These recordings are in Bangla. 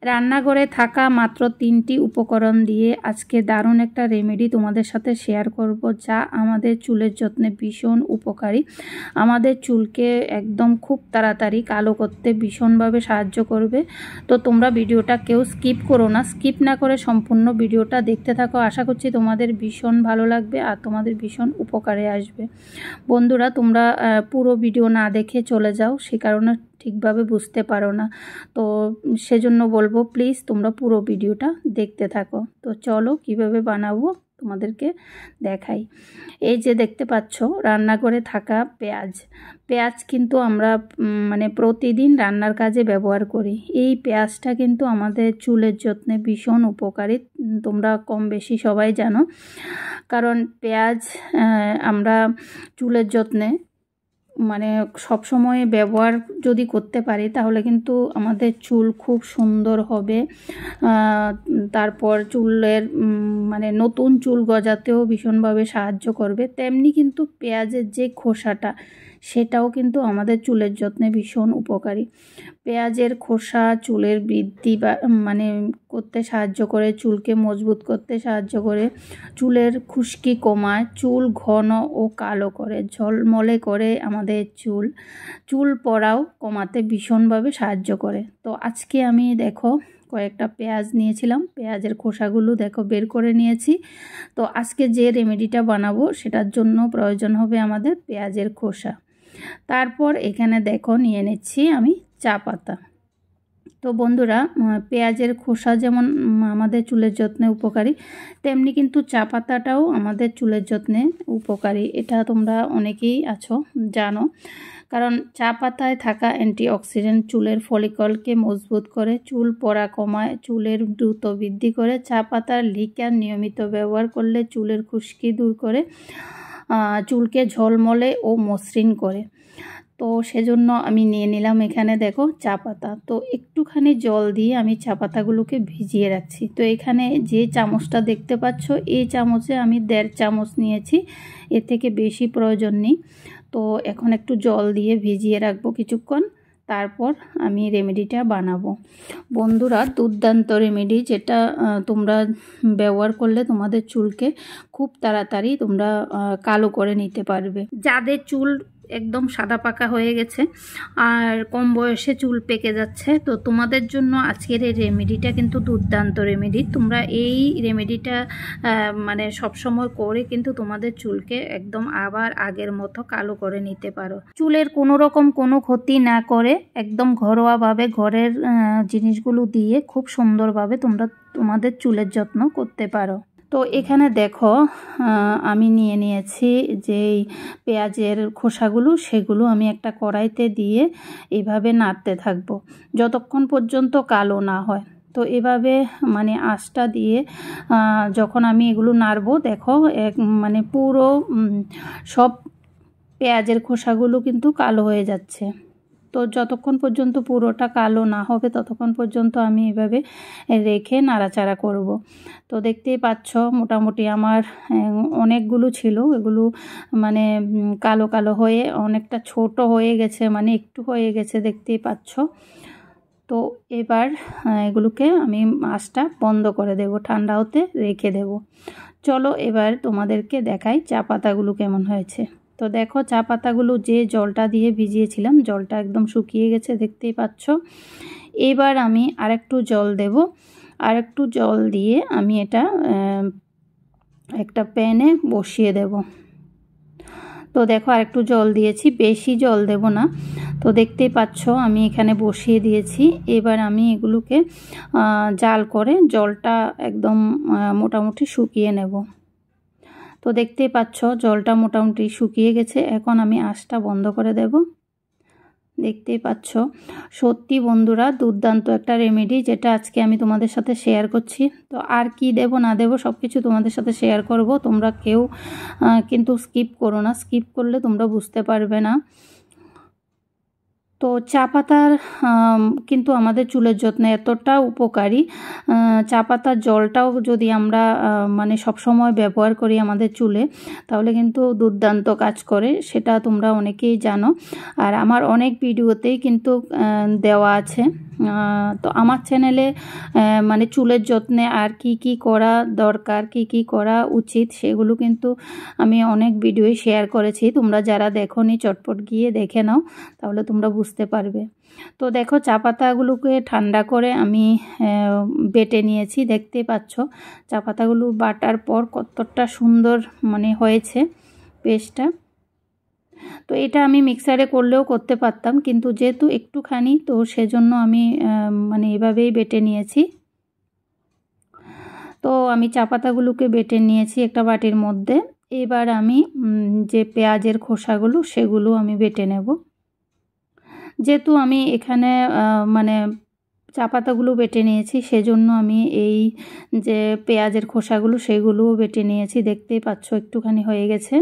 রান্নাঘরে থাকা মাত্র 3টি উপকরণ দিয়ে আজকে দারুণ একটা রেমেডি তোমাদের সাথে শেয়ার করব, যা আমাদের চুলের যত্নে ভীষণ উপকারী। আমাদের চুলকে একদম খুব তাড়াতাড়ি কালো করতে ভীষণভাবে সাহায্য করবে। তো তোমরা ভিডিওটা কেউ স্কিপ করো না, স্কিপ না করে সম্পূর্ণ ভিডিওটা দেখতে থাকো। আশা করছি তোমাদের ভীষণ ভালো লাগবে আর তোমাদের ভীষণ উপকারে আসবে। বন্ধুরা, তোমরা পুরো ভিডিও না দেখে চলে যাও, সে কারণে ঠিকভাবে বুঝতে পারো না। তো সেজন্য বলবো প্লিজ তোমরা পুরো ভিডিওটা দেখতে থাকো। তো চলো কিভাবে বানাবো তোমাদেরকে দেখাই। এই যে দেখতে পাচ্ছ রান্নাঘরে থাকা পেঁয়াজ কিন্তু আমরা মানে প্রতিদিন রান্নার কাজে ব্যবহার করি। এই পেঁয়াজটা কিন্তু আমাদের চুলের যত্নে ভীষণ উপকারী, তোমরা কম বেশি সবাই জানো। কারণ পেঁয়াজ আমরা চুলের যত্নে মানে সব সময় ব্যবহার যদি করতে পারি তাহলে কিন্তু আমাদের চুল খুব সুন্দর হবে। তারপর চুলের মানে নতুন চুল গজাতেও ভীষণভাবে সাহায্য করবে। তেমনি কিন্তু পেঁয়াজের যে খোসাটা সেটাও কিন্তু আমাদের চুলের যত্নে ভীষণ উপকারী। পেঁয়াজের খোসা চুলের বৃদ্ধি বা মানে করতে সাহায্য করে, চুলকে মজবুত করতে সাহায্য করে, চুলের খুশকি কমায়, চুল ঘন ও কালো করে, ঝলমলে করে আমাদের চুল পড়াও কমাতে ভীষণভাবে সাহায্য করে। তো আজকে আমি দেখো কয়েকটা পেঁয়াজ নিয়েছিলাম, পেঁয়াজের খোসাগুলো দেখো বের করে নিয়েছি। তো আজকে যে রেমেডিটা বানাবো সেটার জন্য প্রয়োজন হবে আমাদের পেঁয়াজের খোসা। তারপর এখানে দেখো নিয়ে নিচ্ছি আমি চা পাতা। তো বন্ধুরা, পেঁয়াজের খোসা যেমন আমাদের চুলের যত্নে উপকারী, তেমনি কিন্তু চা পাতাটাও আমাদের চুলের যত্নে উপকারী। এটা তোমরা অনেকেই আছো জানো। কারণ চা পাতায় থাকা অ্যান্টিঅক্সিডেন্ট চুলের ফলিকলকে মজবুত করে, চুল পড়া কমায়, চুলের দ্রুত বৃদ্ধি করে। চা পাতার লিকার নিয়মিত ব্যবহার করলে চুলের খুশকি দূর করে, চুলকে ঝলমলে ও মসৃণ করে। তো সেজন্য আমি নিয়ে নিলাম এখানে দেখো চা পাতা। তো একটুখানি জল দিয়ে আমি চা পাতাগুলোকে ভিজিয়ে রাখছি। তো এখানে যে চামচটা দেখতে পাচ্ছ এই চামচে আমি 1.5 চামচ নিয়েছি, এর থেকে বেশি প্রয়োজন নেই। তো এখন একটু জল দিয়ে ভিজিয়ে রাখবো কিছুক্ষণ, তারপর আমি রেমেডিটা বানাবো। বন্ধুরা, দুর্দান্ত রেমেডি, যেটা তোমরা ব্যবহার করলে তোমাদের চুলকে খুব তাড়াতাড়ি তোমরা কালো করে নিতে পারবে। যাদের চুল একদম সাদা পাকা হয়ে গেছে আর কম বয়সে চুল পেকে যাচ্ছে, তো তোমাদের জন্য আজকের এই রেমেডিটা কিন্তু দুর্দান্ত রেমেডি। তোমরা এই রেমেডিটা মানে সবসময় করে কিন্তু তোমাদের চুলকে একদম আবার আগের মতো কালো করে নিতে পারো। চুলের কোনো রকম কোনো ক্ষতি না করে একদম ঘরোয়াভাবে ঘরের জিনিসগুলো দিয়ে খুব সুন্দরভাবে তোমরা তোমাদের চুলের যত্ন করতে পারো। তো এখানে দেখো আমি নিয়ে নিয়েছি যেই পেঁয়াজের খোসাগুলো, সেগুলো আমি একটা কড়াইতে দিয়ে এভাবে নাড়তে থাকবো যতক্ষণ পর্যন্ত কালো না হয়। তো এভাবে মানে আঁচটা দিয়ে যখন আমি এগুলো নাড়বো দেখো মানে পুরো সব পেঁয়াজের খোসাগুলো কিন্তু কালো হয়ে যাচ্ছে। তো যতক্ষণ পর্যন্ত পুরোটা কালো না হবে ততক্ষণ পর্যন্ত আমি এভাবে রেখে নাড়াচাড়া করব। তো দেখতেই পাচ্ছ মোটামুটি আমার অনেকগুলো ছিল, এগুলো মানে কালো কালো হয়ে অনেকটা ছোট হয়ে গেছে, মানে একটু হয়ে গেছে দেখতেই পাচ্ছ। তো এবার এগুলোকে আমি আঁচটা বন্ধ করে দেব, ঠান্ডা হতে রেখে দেব। চলো এবার তোমাদেরকে দেখাই চা পাতাগুলো কেমন হয়েছে। তো দেখো চা পাতাগুলো যে জলটা দিয়ে ভিজিয়েছিলাম জলটা একদম শুকিয়ে গেছে দেখতেই পাচ্ছ। এবার আমি আরেকটু জল দেব, আরেকটু জল দিয়ে আমি এটা একটা প্যানে বসিয়ে দেব। তো দেখো আরেকটু জল দিয়েছি, বেশি জল দেব না। তো দেখতেই পাচ্ছ আমি এখানে বসিয়ে দিয়েছি। এবার আমি এগুলোকে জাল করে জলটা একদম মোটামুটি শুকিয়ে নেব। তো দেখতেই পাচ্ছ জলটা মোটামুটি শুকিয়ে গেছে, এখন আমি আঁচটা বন্ধ করে দেব। দেখতেই পাচ্ছ সত্যি বন্ধুরা দুর্দান্ত একটা রেমেডি, যেটা আজকে আমি তোমাদের সাথে শেয়ার করছি। তো আর কি দেব না দেব সব কিছু তোমাদের সাথে শেয়ার করব। তোমরা কেউ কিন্তু স্কিপ করো না, স্কিপ করলে তোমরা বুঝতে পারবে না। তো চা পাতার কিন্তু আমাদের চুলের যত্নে এতটা উপকারী। চা পাতার জলটাও যদি আমরা মানে সবসময় ব্যবহার করি আমাদের চুলে, তাহলে কিন্তু দুর্দান্ত কাজ করে, সেটা তোমরা অনেকেই জানো। আর আমার অনেক ভিডিওতেই কিন্তু দেওয়া আছে। তো আমার চ্যানেলে মানে চুলের যত্নে আর কি কি করা দরকার, কি কি করা উচিত, সেগুলো কিন্তু আমি অনেক ভিডিওই শেয়ার করেছি। তোমরা যারা দেখোনি চটপট গিয়ে দেখে নাও, তাহলে তোমরা বুঝতে পারবে। তো দেখো চা পাতাগুলোকে ঠান্ডা করে আমি বেটে নিয়েছি, দেখতেই পাচ্ছ চা পাতাগুলো বাটার পর কতটা সুন্দর মানে হয়েছে পেস্টটা। তো এটা আমি মিক্সারে করলেও করতে পারতাম, কিন্তু যেহেতু একটুখানি, তো সেজন্য আমি মানে এভাবেই বেটে নিয়েছি। তো আমি চা পাতাগুলোকে বেটে নিয়েছি একটা বাটির মধ্যে। এবার আমি যে পেঁয়াজের খোসাগুলো সেগুলো আমি বেটে নেব। যেহেতু আমি এখানে মানে চা পাতাগুলো বেটে নিয়েছি, সেজন্য আমি এই যে পেঁয়াজের খোসাগুলো সেগুলোও বেটে নিয়েছি, দেখতেই পাচ্ছ একটুখানি হয়ে গেছে।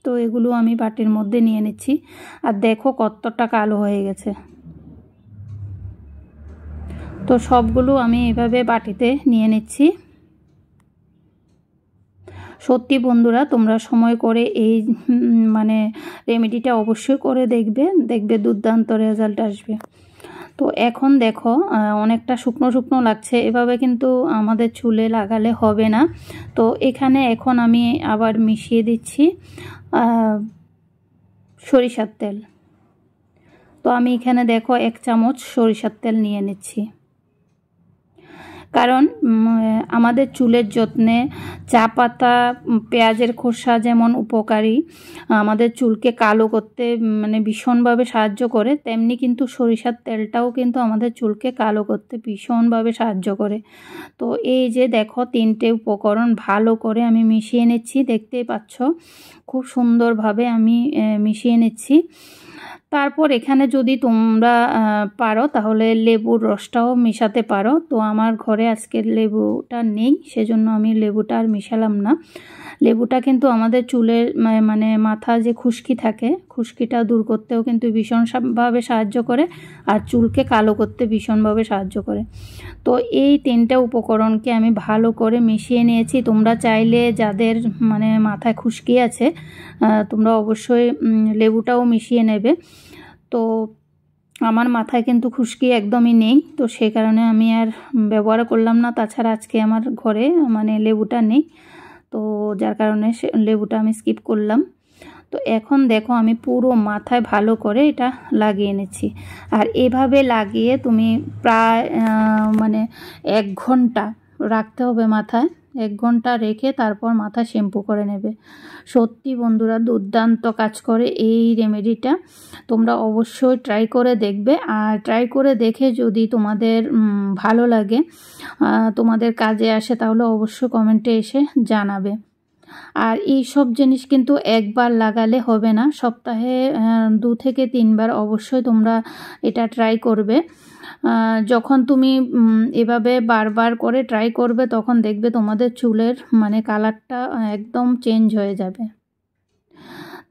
তো এগুলো আমি বাটির মধ্যে নিয়ে নিচ্ছি। আর দেখো কতটা কালো হয়ে গেছে। তো সবগুলো আমি এভাবে বাটিতে নিয়ে নিচ্ছি। সত্যি বন্ধুরা, তোমরা সময় করে এই মানে রেমেডিটা অবশ্যই করে দেখবে দুর্দান্ত রেজাল্ট আসবে। তো এখন দেখো অনেকটা শুকনো শুকনো লাগছে, এভাবে কিন্তু আমাদের চুলে লাগালে হবে না। তো এখানে এখন আমি আবার মিশিয়ে দিচ্ছি সরিষার তেল। তো আমি এখানে দেখো 1 চামচ সরিষার তেল নিয়ে নিচ্ছি, কারণ আমাদের চুলের যত্নে চা পাতা, পেঁয়াজের খোসা যেমন উপকারী, আমাদের চুলকে কালো করতে মানে ভীষণভাবে সাহায্য করে, তেমনি কিন্তু সরিষার তেলটাও কিন্তু আমাদের চুলকে কালো করতে ভীষণভাবে সাহায্য করে। তো এই যে দেখো 3টে উপকরণ ভালো করে আমি মিশিয়ে নিচ্ছি, দেখতেই পাচ্ছ খুব সুন্দরভাবে আমি মিশিয়ে নিচ্ছি। তারপর এখানে যদি তোমরা পারো তাহলে লেবুর রসটাও মেশাতে পারো। তো আমার ঘরে আজকে লেবুটা নেই, সেজন্য আমি লেবুটা আর মেশালাম না। লেবুটা কিন্তু আমাদের চুলের মানে মাথা যে খুশকি থাকে, খুশকিটা দূর করতেও কিন্তু ভীষণভাবে সাহায্য করে, আর চুলকে কালো করতে ভীষণভাবে সাহায্য করে। তো এই 3টে উপকরণকে আমি ভালো করে মিশিয়ে নিয়েছি। তোমরা চাইলে যাদের মানে মাথায় খুশকি আছে, তোমরা অবশ্যই লেবুটাও মিশিয়ে নেবে। তো আমার মাথায় কিন্তু খুশকি একদমই নেই, তো সেই কারণে আমি আর ব্যবহার করলাম না। তাছাড়া আজকে আমার ঘরে মানে লেবুটা নেই, তো যার কারণে লেবুটা আমি স্কিপ করলাম। তো এখন দেখো আমি পুরো মাথায় ভালো করে এটা লাগিয়ে নিচ্ছি। আর এভাবে লাগিয়ে তুমি প্রায় মানে 1 ঘন্টা রাখতে হবে মাথায়। 1 ঘন্টা রেখে তারপর মাথা শ্যাম্পু করে নেবে। সত্যি বন্ধুরা দুর্দান্ত কাজ করে এই রেমেডিটা, তোমরা অবশ্যই ট্রাই করে দেখবে। আর ট্রাই করে দেখে যদি তোমাদের ভালো লাগে, তোমাদের কাজে আসে, তাহলে অবশ্যই কমেন্টে এসে জানাবে। আর এই সব জিনিস কিন্তু একবার লাগালে হবে না, সপ্তাহে 2 থেকে 3 বার অবশ্যই তোমরা এটা ট্রাই করবে। যখন তুমি এভাবে বারবার করে ট্রাই করবে, তখন দেখবে তোমাদের চুলের মানে কালারটা একদম চেঞ্জ হয়ে যাবে।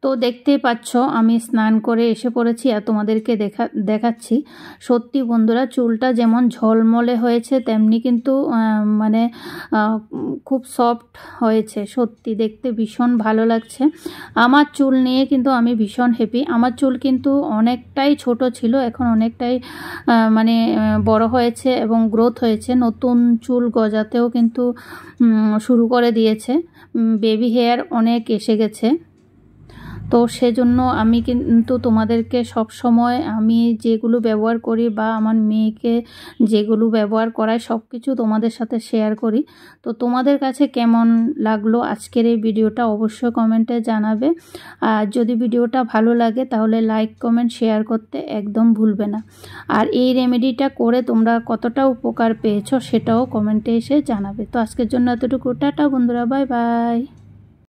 তো দেখতেই পাচ্ছ আমি স্নান করে এসে পড়েছি আর তোমাদেরকে দেখাচ্ছি। সত্যি বন্ধুরা চুলটা যেমন ঝলমলে হয়েছে, তেমনি কিন্তু মানে খুব সফট হয়েছে। সত্যি দেখতে ভীষণ ভালো লাগছে। আমার চুল নিয়ে কিন্তু আমি ভীষণ হ্যাপি। আমার চুল কিন্তু অনেকটাই ছোট ছিল, এখন অনেকটাই মানে বড় হয়েছে এবং গ্রোথ হয়েছে। নতুন চুল গজাতেও কিন্তু শুরু করে দিয়েছে, বেবি হেয়ার অনেক এসে গেছে। তো সেজন্য আমি কিন্তু তোমাদেরকে সব সময় আমি যেগুলো ব্যবহার করি বা আমার মেয়েকে যেগুলো ব্যবহার করাই, সব কিছু তোমাদের সাথে শেয়ার করি। তো তোমাদের কাছে কেমন লাগলো আজকের এই ভিডিওটা অবশ্যই কমেন্টে জানাবে। আর যদি ভিডিওটা ভালো লাগে তাহলে লাইক, কমেন্ট, শেয়ার করতে একদম ভুলবে না। আর এই রেমেডিটা করে তোমরা কতটা উপকার পেয়েছো সেটাও কমেন্টে এসে জানাবে। তো আজকের জন্য এতটুকু, টাটা বন্ধুরা, বাই বাই।